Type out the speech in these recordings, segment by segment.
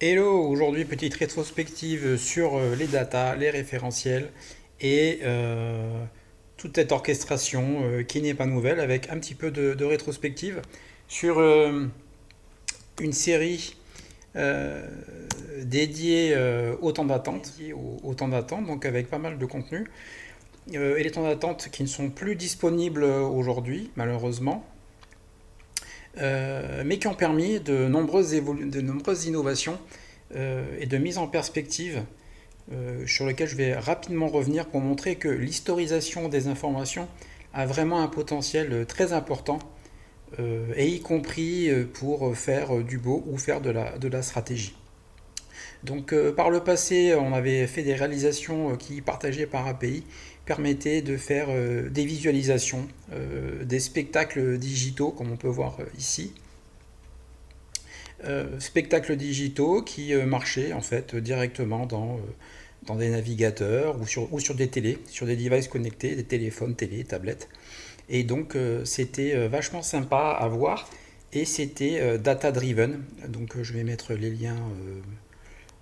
Hello, aujourd'hui petite rétrospective sur les datas, les référentiels et toute cette orchestration qui n'est pas nouvelle avec un petit peu de rétrospective sur une série euh, dédiée au temps d'attente, au temps d'attente, donc avec pas mal de contenu et les temps d'attente qui ne sont plus disponibles aujourd'hui malheureusement, mais qui ont permis de nombreuses innovations et de mise en perspective sur lequel je vais rapidement revenir pour montrer que l'historisation des informations a vraiment un potentiel très important, et y compris pour faire du beau ou faire de la stratégie. Donc par le passé, on avait fait des réalisations qui, partagées par API, permettaient de faire des visualisations, des spectacles digitaux, comme on peut voir ici, spectacles digitaux qui marchaient en fait directement dans des navigateurs ou sur des télés, sur des devices connectés, des téléphones, télé, tablettes. Et donc c'était vachement sympa à voir et c'était data driven. Donc je vais mettre les liens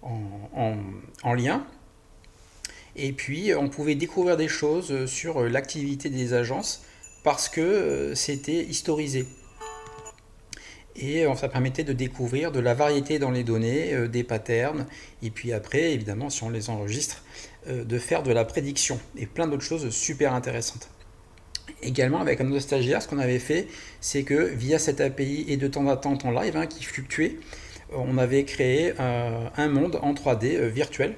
en, en, en lien. Et puis on pouvait découvrir des choses sur l'activité des agences parce que c'était historisé. Et ça permettait de découvrir de la variété dans les données, des patterns, et puis après, évidemment, si on les enregistre, de faire de la prédiction et plein d'autres choses super intéressantes. Également, avec un autre stagiaire, ce qu'on avait fait, c'est que via cette API et de temps d'attente en live qui fluctuait, on avait créé un monde en 3D virtuel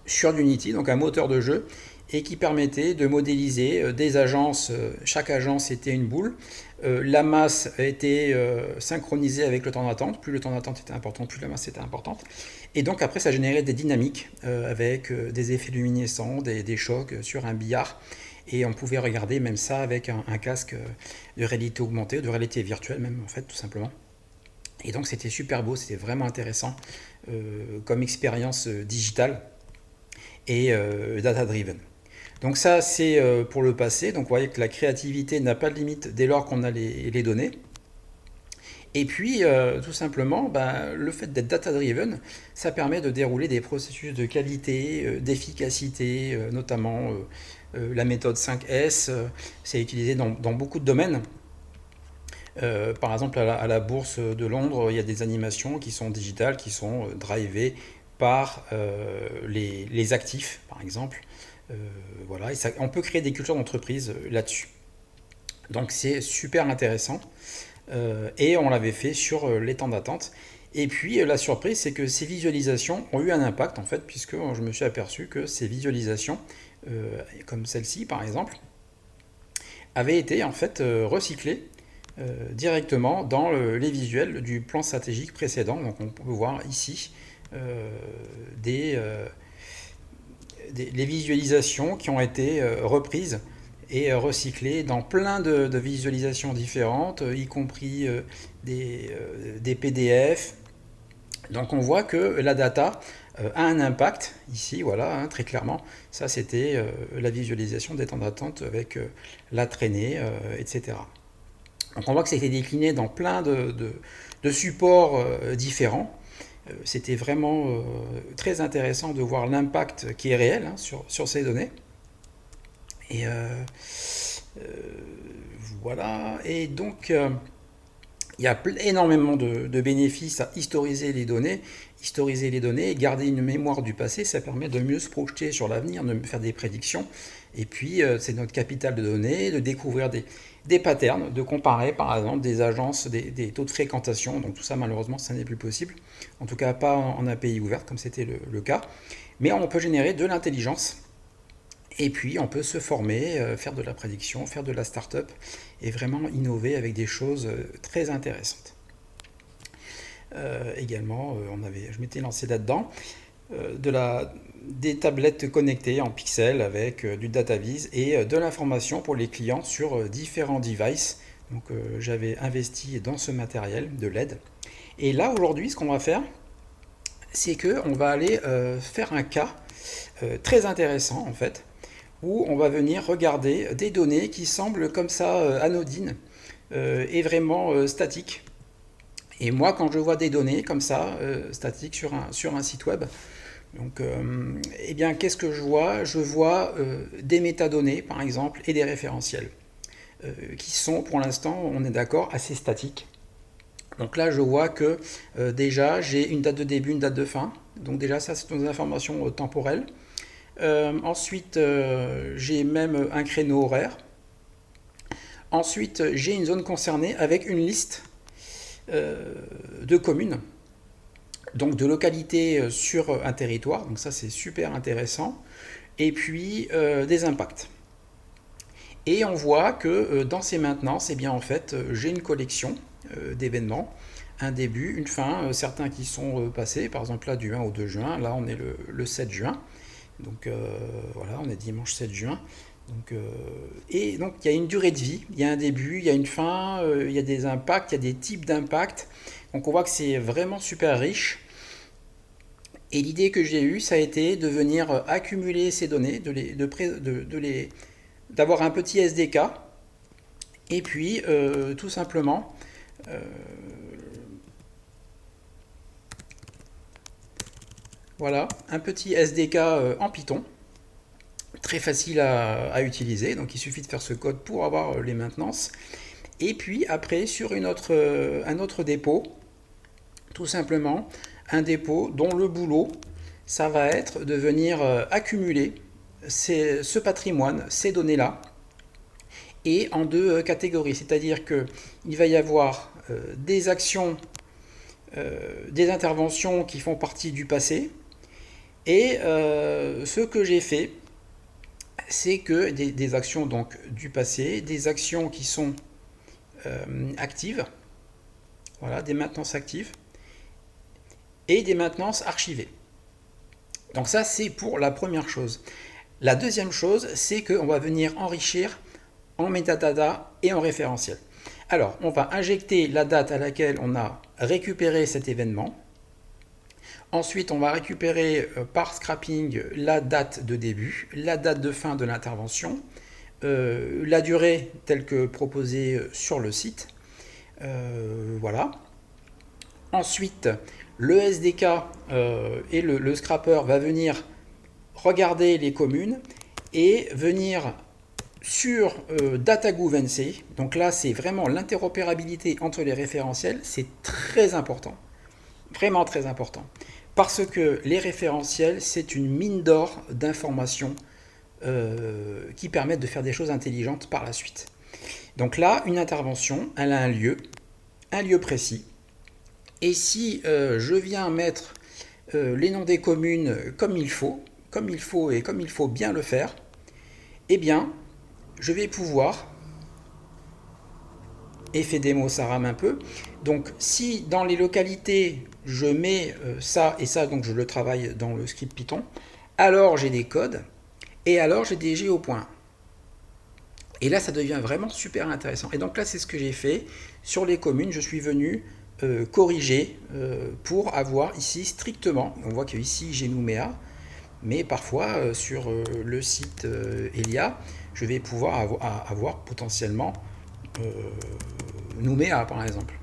sur Unity, donc un moteur de jeu, et qui permettait de modéliser des agences. Chaque agence était une boule. La masse était synchronisée avec le temps d'attente. Plus le temps d'attente était important, plus la masse était importante. Et donc après, ça générait des dynamiques avec des effets luminescents, des chocs sur un billard. Et on pouvait regarder même ça avec un casque de réalité augmentée, de réalité virtuelle même en fait, tout simplement. Et donc c'était super beau, c'était vraiment intéressant comme expérience digitale et data-driven. Donc ça, c'est pour le passé. Donc vous voyez que la créativité n'a pas de limite dès lors qu'on a les données. Et puis, tout simplement, ben, le fait d'être data-driven, ça permet de dérouler des processus de qualité, d'efficacité, notamment la méthode 5S. C'est utilisé dans beaucoup de domaines. Par exemple, à la bourse de Londres, il y a des animations qui sont digitales, qui sont drivées par les actifs, par exemple. Euh, voilà, et ça, on peut créer des cultures d'entreprise là-dessus. Donc c'est super intéressant. Et on l'avait fait sur les temps d'attente. Et puis la surprise, c'est que ces visualisations ont eu un impact en fait, puisque je me suis aperçu que ces visualisations, comme celle-ci par exemple, avaient été en fait recyclées directement dans les visuels du plan stratégique précédent. Donc on peut voir ici euh, des, euh, les visualisations qui ont été reprises et recyclées dans plein de visualisations différentes, y compris des PDF. Donc on voit que la data a un impact ici, voilà, très clairement. Ça, c'était la visualisation des temps d'attente avec la traînée, etc. Donc on voit que ça a été décliné dans plein de supports différents. C'était vraiment très intéressant de voir l'impact qui est réel sur ces données. Et euh, voilà. Et donc, il y a énormément de bénéfices à historiser les données, garder une mémoire du passé, ça permet de mieux se projeter sur l'avenir, de faire des prédictions. Et puis, c'est notre capital de données, de découvrir des patterns, de comparer par exemple des agences, des taux de fréquentation. Donc tout ça, malheureusement, ça n'est plus possible. En tout cas, pas en API ouverte comme c'était le cas. Mais on peut générer de l'intelligence et puis on peut se former, faire de la prédiction, faire de la start-up et vraiment innover avec des choses très intéressantes. Également, je m'étais lancé là-dedans, des tablettes connectées en pixels avec du DataVis et de l'information pour les clients sur différents devices. Donc j'avais investi dans ce matériel de LED. Et là aujourd'hui, ce qu'on va faire, c'est que on va aller faire un cas très intéressant en fait, où on va venir regarder des données qui semblent comme ça anodines et vraiment statiques. Et moi, quand je vois des données comme ça, statiques sur un site web, donc, eh bien, qu'est-ce que je vois? Je vois des métadonnées, par exemple, et des référentiels, qui sont, pour l'instant, on est d'accord, assez statiques. Donc là, je vois que déjà, j'ai une date de début, une date de fin. Donc déjà, ça, c'est une information temporelle. Ensuite, j'ai même un créneau horaire. Ensuite, j'ai une zone concernée avec une liste de communes, donc de localités sur un territoire. Donc ça, c'est super intéressant. Et puis, des impacts. Et on voit que dans ces maintenances, eh bien, en fait, j'ai une collection d'événements, un début, une fin, certains qui sont passés, par exemple là du 1 au 2 juin, là on est le 7 juin, donc voilà, on est dimanche 7 juin. Donc, et donc il y a une durée de vie, il y a un début, il y a une fin, il y a des impacts, il y a des types d'impacts. Donc on voit que c'est vraiment super riche. Et l'idée que j'ai eue, ça a été de venir accumuler ces données, d'avoir un petit SDK, et puis tout simplement euh, voilà, un petit SDK en Python, très facile à utiliser. Donc il suffit de faire ce code pour avoir les maintenances. Et puis après, sur un autre dépôt, tout simplement, un dépôt dont le boulot, ça va être de venir accumuler ce patrimoine, ces données-là, et en deux catégories. C'est-à-dire qu'il va y avoir des actions, des interventions qui font partie du passé, et ce que j'ai fait, c'est que des actions donc du passé, des actions qui sont actives, voilà, des maintenances actives, et des maintenances archivées. Donc ça, c'est pour la première chose. La deuxième chose, c'est qu'on va venir enrichir en metadata et en référentiel. Alors, on va injecter la date à laquelle on a récupéré cet événement. Ensuite, on va récupérer par scrapping la date de début, la date de fin de l'intervention, la durée telle que proposée sur le site. Voilà. Ensuite, le SDK et le scrapper va venir regarder les communes et venir sur DataGouv-NC. Donc là, c'est vraiment l'interopérabilité entre les référentiels, c'est très important, vraiment très important. Parce que les référentiels, c'est une mine d'or d'informations qui permettent de faire des choses intelligentes par la suite. Donc là, une intervention, elle a un lieu précis. Et si je viens mettre les noms des communes comme il faut et comme il faut bien le faire, eh bien, je vais pouvoir, effet démo, ça rame un peu, donc si dans les localités, je mets ça et ça, donc je le travaille dans le script Python, alors j'ai des codes, et alors j'ai des géopoints. Et là, ça devient vraiment super intéressant. Et donc là, c'est ce que j'ai fait. Sur les communes, je suis venu corriger pour avoir ici strictement, on voit que ici j'ai Nouméa, mais parfois sur le site Elia, je vais pouvoir avoir potentiellement Nouméa par exemple.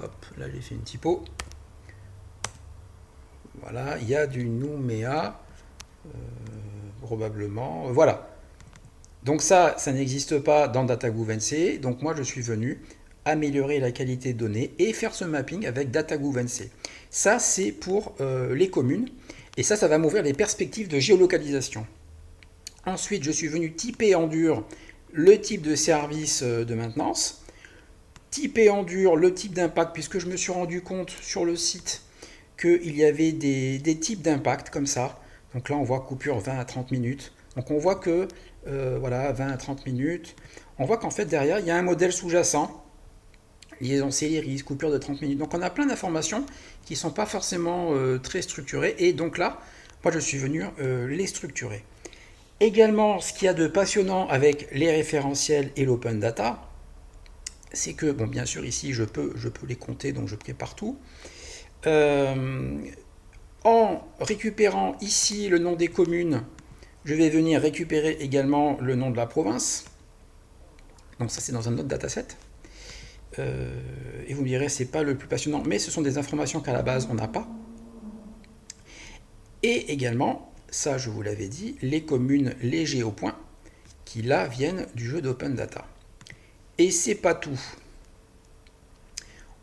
Hop, là j'ai fait une typo. Voilà, il y a du Nouméa, probablement. Voilà. Donc ça n'existe pas dans DataGouv-NC. Donc moi, je suis venu améliorer la qualité de données et faire ce mapping avec DataGouv-NC. Ça, c'est pour les communes. Et ça va m'ouvrir les perspectives de géolocalisation. Ensuite, je suis venu typer en dur le type de service de maintenance, typer en dur le type d'impact, puisque je me suis rendu compte sur le site qu'il y avait des types d'impact comme ça. Donc là, on voit coupure 20 à 30 minutes. Donc on voit que, voilà, 20 à 30 minutes. On voit qu'en fait, derrière, il y a un modèle sous-jacent. Liaison Celeris, coupure de 30 minutes. Donc on a plein d'informations qui ne sont pas forcément très structurées. Et donc là, moi, je suis venu les structurer. Également, ce qu'il y a de passionnant avec les référentiels et l'open data, c'est que, bon, bien sûr, ici, je peux les compter, donc je prépare tout. En récupérant ici le nom des communes, je vais venir récupérer également le nom de la province. Donc ça, c'est dans un autre dataset. Et vous me direz, c'est pas le plus passionnant, mais ce sont des informations qu'à la base on n'a pas. Et également, ça je vous l'avais dit, les communes, les géopoints, qui là viennent du jeu d'Open Data. Et c'est pas tout.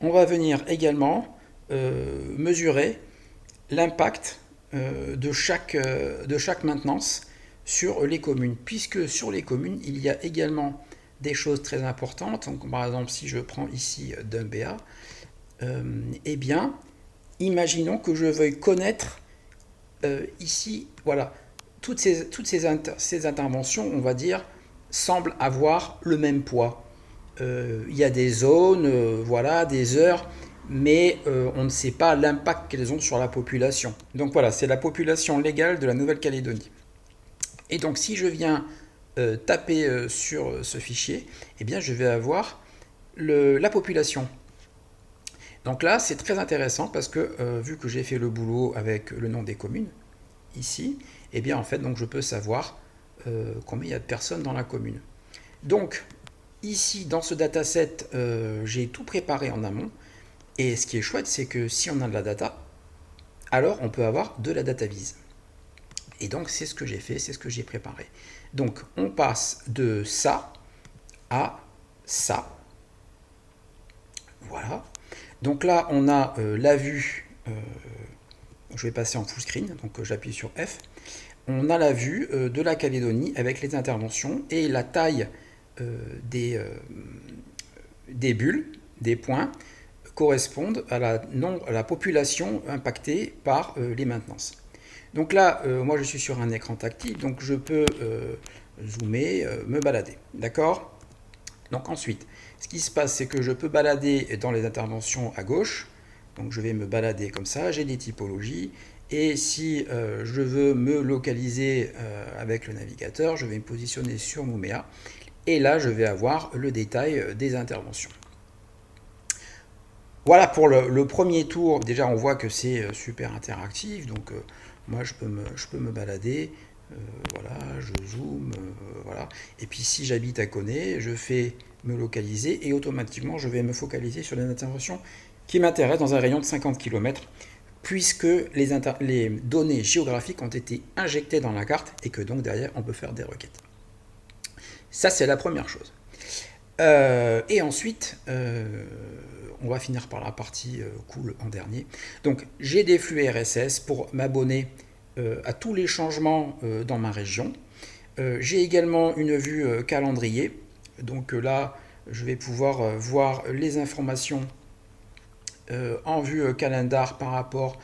On va venir également mesurer l'impact de chaque maintenance sur les communes, puisque sur les communes, il y a également des choses très importantes. Donc, par exemple, si je prends ici Dumbéa, eh bien, imaginons que je veuille connaître ici, voilà, toutes ces interventions, on va dire, semblent avoir le même poids. Il y a des zones, voilà, des heures, mais on ne sait pas l'impact qu'elles ont sur la population. Donc voilà, c'est la population légale de la Nouvelle-Calédonie. Et donc si je viens taper sur ce fichier, eh bien je vais avoir la population. Donc là, c'est très intéressant parce que vu que j'ai fait le boulot avec le nom des communes, ici, eh bien en fait, donc je peux savoir combien il y a de personnes dans la commune. Donc, ici, dans ce dataset, j'ai tout préparé en amont. Et ce qui est chouette, c'est que si on a de la data, alors on peut avoir de la data vise. Et donc, c'est ce que j'ai fait, c'est ce que j'ai préparé. Donc, on passe de ça à ça. Voilà. Donc là, on a la vue. Je vais passer en full screen, donc j'appuie sur F. On a la vue de la Calédonie avec les interventions et la taille des bulles, des points, correspondent à la population impactée par les maintenances. Donc là, moi je suis sur un écran tactile, donc je peux zoomer, me balader. D'accord? Donc ensuite, ce qui se passe, c'est que je peux balader dans les interventions à gauche. Donc je vais me balader comme ça, j'ai des typologies. Et si je veux me localiser avec le navigateur, je vais me positionner sur Nouméa. Et là, je vais avoir le détail des interventions. Voilà pour le premier tour. Déjà, on voit que c'est super interactif. Donc, moi, je peux me balader. Voilà, je zoome. Voilà. Et puis, si j'habite à Coné, je fais me localiser et automatiquement, je vais me focaliser sur les interventions qui m'intéressent dans un rayon de 50 km, puisque les données géographiques ont été injectées dans la carte et que donc derrière, on peut faire des requêtes. Ça, c'est la première chose. Et ensuite, on va finir par la partie cool en dernier. Donc, j'ai des flux RSS pour m'abonner à tous les changements dans ma région. J'ai également une vue calendrier. Donc là, je vais pouvoir voir les informations en vue calendar par rapport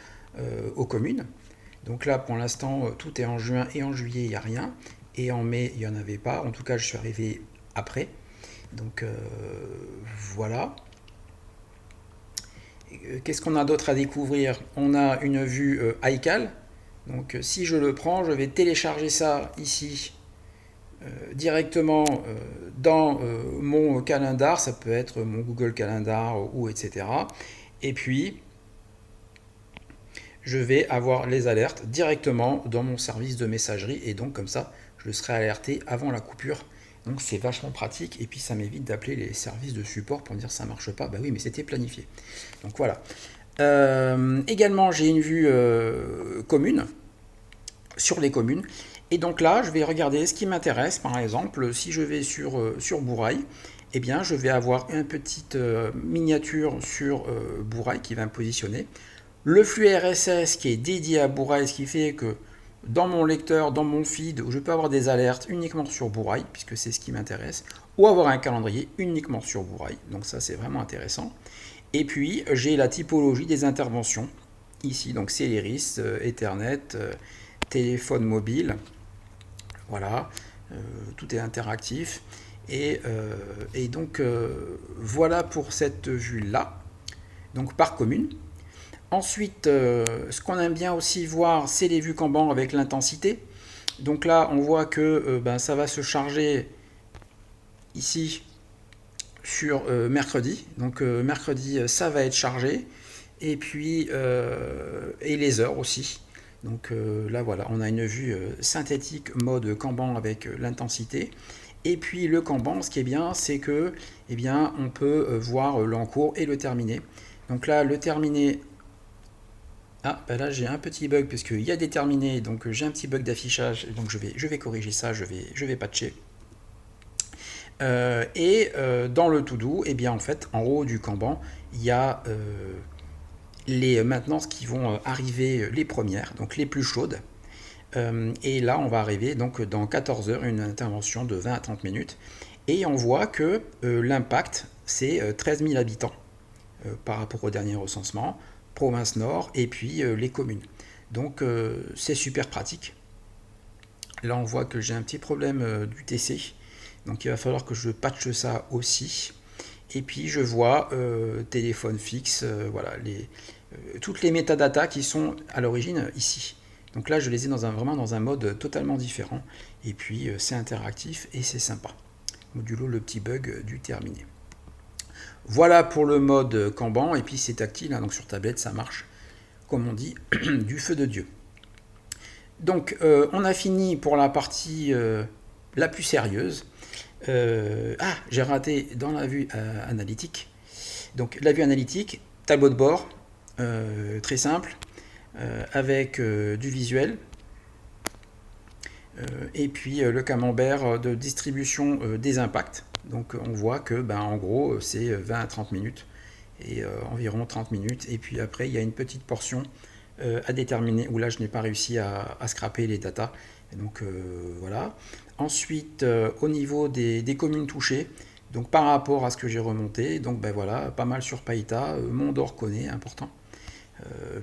aux communes. Donc là, pour l'instant, tout est en juin et en juillet, il n'y a rien. Et en mai, il n'y en avait pas. En tout cas, je suis arrivé après. Donc voilà. Qu'est-ce qu'on a d'autre à découvrir? On a une vue iCal. Donc si je le prends, je vais télécharger ça ici directement dans mon calendar. Ça peut être mon Google Calendar ou etc. Et puis, je vais avoir les alertes directement dans mon service de messagerie. Et donc comme ça, je serai alerté avant la coupure. Donc c'est vachement pratique et puis ça m'évite d'appeler les services de support pour me dire ça marche pas. Bah oui, mais c'était planifié. Donc voilà. Également, j'ai une vue commune sur les communes. Et donc là, je vais regarder ce qui m'intéresse. Par exemple, si je vais sur Bourail, eh bien, je vais avoir une petite miniature sur Bourail qui va me positionner. Le flux RSS qui est dédié à Bourail, ce qui fait que dans mon lecteur, dans mon feed, où je peux avoir des alertes uniquement sur Bourail, puisque c'est ce qui m'intéresse, ou avoir un calendrier uniquement sur Bourail. Donc ça, c'est vraiment intéressant. Et puis, j'ai la typologie des interventions. Ici, donc c'est l'Iris, Ethernet, téléphone mobile. Voilà, tout est interactif. Et donc, voilà pour cette vue-là. Donc, par commune. Ensuite, ce qu'on aime bien aussi voir, c'est les vues Kanban avec l'intensité. Donc là, on voit que ça va se charger ici sur mercredi. Donc mercredi, ça va être chargé. Et puis, et les heures aussi. Donc là, voilà, on a une vue synthétique mode Kanban avec l'intensité. Et puis le Kanban, ce qui est bien, c'est que eh bien, on peut voir l'encours et le terminé. Donc là, le terminé, ah, bah là j'ai un petit bug parce qu'il y a des terminés, donc j'ai un petit bug d'affichage, donc je vais corriger ça, je vais patcher. Dans le to-do, eh bien en fait, en haut du Kanban, il y a les maintenances qui vont arriver les premières, donc les plus chaudes. Et là, on va arriver donc dans 14 heures, une intervention de 20 à 30 minutes. Et on voit que l'impact, c'est 13 000 habitants par rapport au dernier recensement, province nord, et puis les communes. Donc c'est super pratique. Là, on voit que j'ai un petit problème du TC. Donc il va falloir que je patche ça aussi. Et puis je vois téléphone fixe, voilà, toutes les métadatas qui sont à l'origine ici. Donc là, je les ai vraiment dans un mode totalement différent. Et puis c'est interactif et c'est sympa. Modulo le petit bug du terminé. Voilà pour le mode Kanban. Et puis c'est tactile, hein, donc sur tablette ça marche, comme on dit, du feu de Dieu. Donc on a fini pour la partie la plus sérieuse. J'ai raté dans la vue analytique. Donc la vue analytique, tableau de bord, très simple, avec du visuel, et puis le camembert de distribution des impacts. Donc on voit que en gros c'est 20 à 30 minutes, et environ 30 minutes, et puis après il y a une petite portion à déterminer, où là je n'ai pas réussi à scraper les datas. Et donc voilà. Ensuite, au niveau des communes touchées, donc par rapport à ce que j'ai remonté, donc voilà, pas mal sur Païta, Mont-d'Or connaît, important.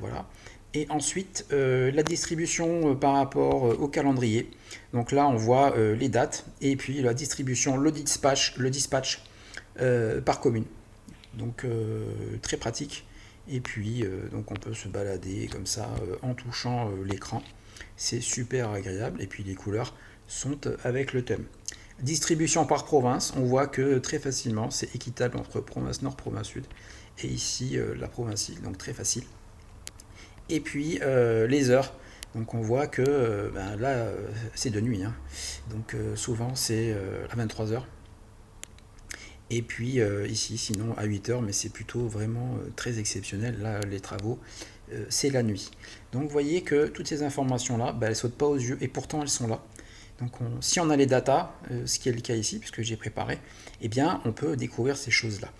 Voilà. Et ensuite, la distribution par rapport au calendrier. Donc là, on voit les dates, et puis la distribution, le dispatch par commune. Donc très pratique. Et puis donc on peut se balader comme ça en touchant l'écran. C'est super agréable. Et puis les couleurs sont avec le thème. Distribution par province, on voit que très facilement c'est équitable entre province nord, province sud. Et ici la province île, donc très facile. Et puis les heures. Donc on voit que là c'est de nuit. Hein. Donc souvent c'est à 23 heures. Et puis ici, sinon à 8 heures, mais c'est plutôt vraiment très exceptionnel. Là, les travaux, c'est la nuit. Donc vous voyez que toutes ces informations-là, elles ne sautent pas aux yeux, et pourtant elles sont là. Donc si on a les datas, ce qui est le cas ici, puisque j'ai préparé, eh bien on peut découvrir ces choses-là.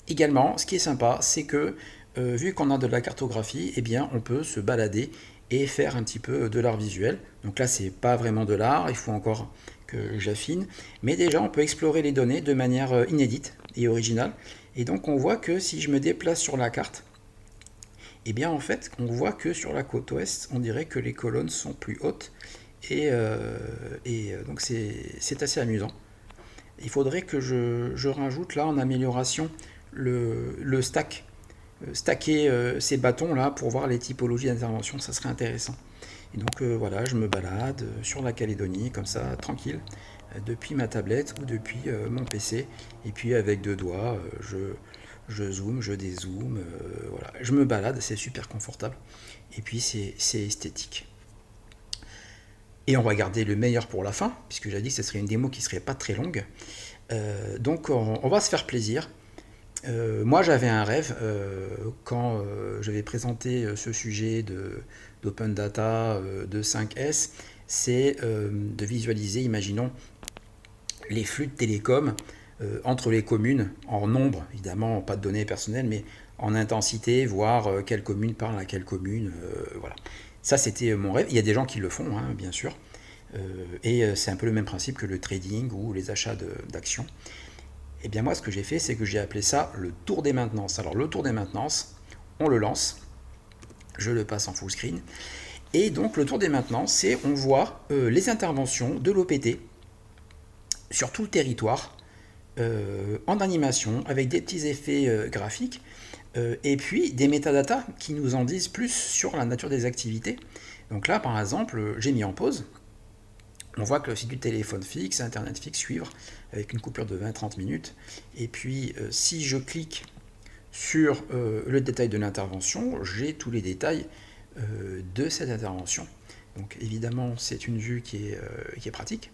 Également, ce qui est sympa, c'est que vu qu'on a de la cartographie, eh bien on peut se balader et faire un petit peu de l'art visuel. Donc là, c'est pas vraiment de l'art, il faut encore que j'affine, mais déjà on peut explorer les données de manière inédite et originale. Et donc on voit que si je me déplace sur la carte, eh bien en fait on voit que sur la côte ouest, on dirait que les colonnes sont plus hautes, et donc c'est assez amusant. Il faudrait que je rajoute là en amélioration le stacker ces bâtons là pour voir les typologies d'intervention, ça serait intéressant. Et donc voilà, je me balade sur la Calédonie comme ça, tranquille, depuis ma tablette ou depuis mon PC. Et puis avec deux doigts, je zoome, je dézoome, voilà. Je me balade, c'est super confortable. Et puis c'est esthétique. Et on va garder le meilleur pour la fin, puisque j'ai dit que ce serait une démo qui serait pas très longue. Donc on va se faire plaisir. Moi j'avais un rêve quand je vais présenter ce sujet d'open data de 5S, c'est de visualiser, imaginons, les flux de télécom entre les communes, en nombre, évidemment, pas de données personnelles, mais en intensité, voir quelle commune parle à quelle commune, voilà. Ça c'était mon rêve, il y a des gens qui le font, hein, bien sûr, et c'est un peu le même principe que le trading ou les achats d'actions. Et bien moi, ce que j'ai fait, c'est que j'ai appelé ça le tour des maintenances. Alors le tour des maintenances, on le lance, je le passe en full screen, et donc le tour des maintenances, c'est on voit les interventions de l'OPT sur tout le territoire, en animation, avec des petits effets graphiques, et puis des métadatas qui nous en disent plus sur la nature des activités. Donc là, par exemple, j'ai mis en pause. On voit que c'est du téléphone fixe, internet fixe, suivre, avec une coupure de 20-30 minutes. Et puis, si je clique sur le détail de l'intervention, j'ai tous les détails de cette intervention. Donc évidemment, c'est une vue qui est pratique.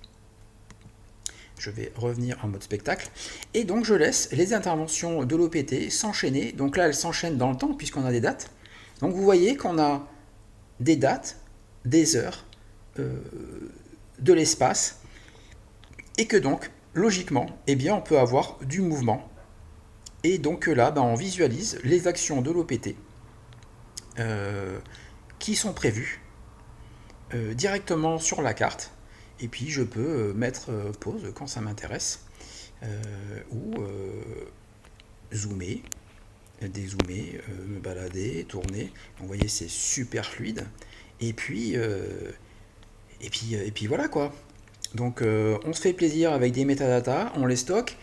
je vais revenir en mode spectacle. Et donc je laisse les interventions de l'OPT s'enchaîner. Donc là, elles s'enchaînent dans le temps puisqu'on a des dates. Donc vous voyez qu'on a des dates, des heures, de l'espace, et que donc, logiquement, eh bien, on peut avoir du mouvement. Et donc là, on visualise les actions de l'OPT qui sont prévues directement sur la carte. Et puis je peux mettre pause quand ça m'intéresse, ou zoomer, dézoomer, me balader, tourner. Donc, vous voyez, c'est super fluide. Et puis, voilà quoi. Donc on se fait plaisir avec des métadatas, on les stocke.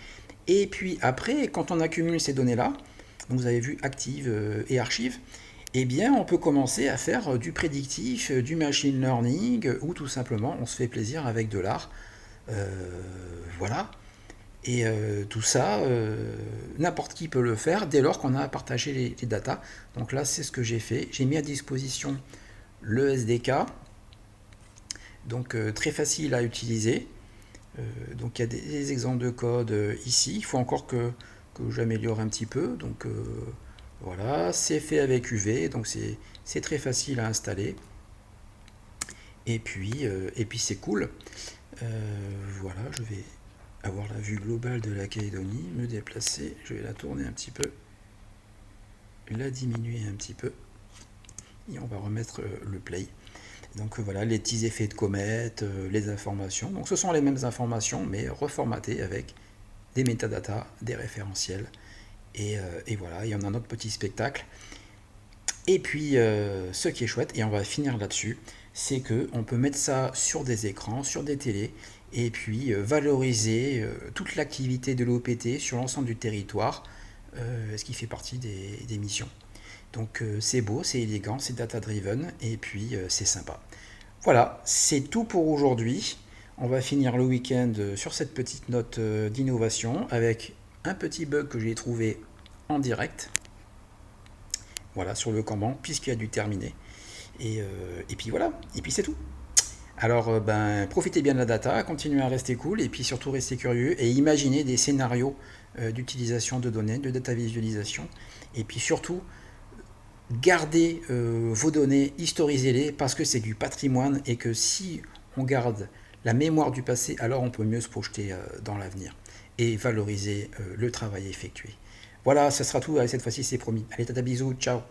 Et puis après, quand on accumule ces données-là, donc vous avez vu active et archive, eh bien on peut commencer à faire du prédictif, du machine learning, ou tout simplement on se fait plaisir avec de l'art. Voilà. Et tout ça, n'importe qui peut le faire dès lors qu'on a partagé les datas. Donc là, c'est ce que j'ai fait. J'ai mis à disposition le SDK, donc très facile à utiliser. Donc il y a des exemples de code ici. Il faut encore que j'améliore un petit peu. Donc voilà, c'est fait avec UV, donc c'est très facile à installer. Et puis c'est cool. Voilà, je vais avoir la vue globale de la Calédonie, me déplacer, je vais la tourner un petit peu, la diminuer un petit peu, et on va remettre le play. Donc voilà, les petits effets de comète, les informations. Donc ce sont les mêmes informations, mais reformatées avec des métadatas, des référentiels. Et voilà, il y en a un autre petit spectacle. Et puis, ce qui est chouette, et on va finir là-dessus, c'est qu'on peut mettre ça sur des écrans, sur des télés, et puis valoriser toute l'activité de l'OPT sur l'ensemble du territoire, ce qui fait partie des missions. Donc c'est beau, c'est élégant, c'est data-driven, et puis c'est sympa. Voilà, c'est tout pour aujourd'hui. On va finir le week-end sur cette petite note d'innovation, avec un petit bug que j'ai trouvé en direct. Voilà, sur le Kanban, puisqu'il a dû terminer. Et puis voilà, et puis c'est tout. Alors, profitez bien de la data, continuez à rester cool, et puis surtout restez curieux, et imaginez des scénarios d'utilisation de données, de data visualisation, et puis surtout, gardez vos données, historisez-les, parce que c'est du patrimoine, et que si on garde la mémoire du passé, alors on peut mieux se projeter dans l'avenir, et valoriser le travail effectué. Voilà, ça sera tout, allez, cette fois-ci c'est promis. Allez, tata, bisous, ciao.